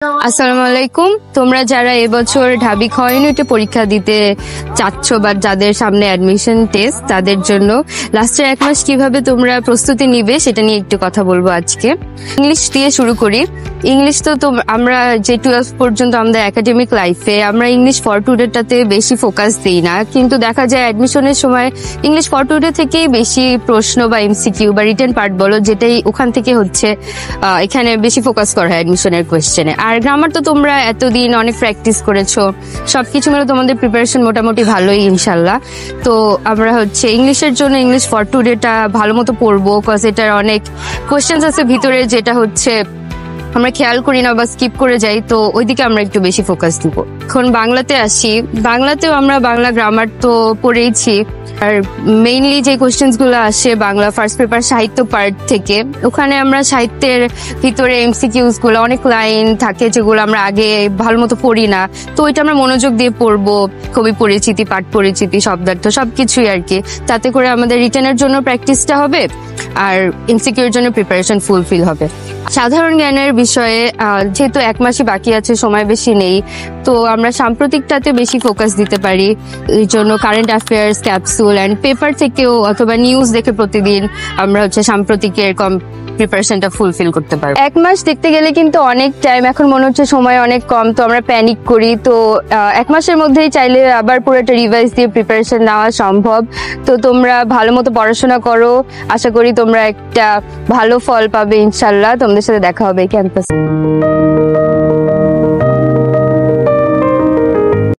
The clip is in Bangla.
আসসালামু আলাইকুম। তোমরা যারা এবছর ঢাবি খ ইউনিটে পরীক্ষা দিতে চাচ্ছ বা যাদের সামনে অ্যাডমিশন টেস্ট, তাদের জন্য লাস্টের 1 মাস কিভাবে তোমরা প্রস্তুতি নিবে সেটা নিয়ে একটু কথা বলবো আজকে। ইংলিশ দিয়ে শুরু করি। ইংলিশ তো আমরা যে 12 পর্যন্ত আমাদের একাডেমিক লাইফে আমরা ইংলিশ ফর টুডেটাতে বেশি ফোকাস দিই না, কিন্তু দেখা যায় অ্যাডমিশনের সময় ইংলিশ ফর টুডে থেকেই বেশি প্রশ্ন বা এমসিকিউ বা রিটেন পার্ট বলো যেটাই ওখান থেকে হচ্ছে এখানে বেশি ফোকাস করা হয় অ্যাডমিশনের কোয়েশ্চেনে। আর গ্রামার তো তোমরা এতদিন অনেক প্র্যাকটিস করেছো, সবকিছু মিলে তোমাদের প্রিপারেশন মোটামুটি ভালোই ইনশাল্লাহ। তো আমরা হচ্ছে ইংলিশের জন্য ইংলিশ ফর টুডেটা ভালো মতো পড়বো, কজ এটার অনেক কোয়েশ্চেন্স আছে ভিতরে যেটা হচ্ছে আমরা খেয়াল করি না বা স্কিপ করে যাই, তো ওইদিকে আমরা একটু বেশি ফোকাস দিব। এখন বাংলাতে আসি। বাংলাতেও আমরা বাংলা গ্রামার তো পড়েইছি, আর মেইনলি যে কোয়েশ্চেন্স গুলো আসে বাংলা ফার্স্ট পেপার সাহিত্য পার্ট থেকে, ওখানে আমরা সাহিত্যের ভিতরে এমসিকিউস গুলো অনেক লাইন থাকে যেগুলো আমরা আগে ভালো মতো পড়ি না, তো ওইটা আমরা মনোযোগ দিয়ে পড়বো। কবি পরিচিতি, পাঠ পরিচিতি, শব্দার্থ সবকিছুই আর কি। তাতে করে আমাদের রিটেনের জন্য প্র্যাকটিসটা হবে আর এমসিকিউর জন্য প্রিপারেশন ফুলফিল হবে। সাধারণ জ্ঞানের বিষয়ে যেহেতু 1 মাসই বাকি আছে, সময় বেশি নেই, তো আমরা সাম্প্রতিকটাতে বেশি ফোকাস দিতে পারি। এই জন্য current affairs, capsule and paper থেকেও অথবা নিউজ দেখে প্রতিদিন আমরা হচ্ছে সাম্প্রতিকের প্রিপারেশনটা ফুলফিল করতে পারবো। 1 মাস দেখতে গেলে কিন্তু অনেক টাইম, এখন মনে হচ্ছে সময় অনেক কম, তো আমরা প্যানিক করি। তো 1 মাসের মধ্যেই চাইলে আবার পুরোটা রিভাইজ দিয়ে প্রিপারেশন নেওয়া সম্ভব। তো তোমরা ভালো মতো পড়াশোনা করো, আশা করি তোমরা একটা ভালো ফল পাবে ইনশাল্লাহ। তোমাদের সাথে দেখা হবে ক্যাম্পাসে।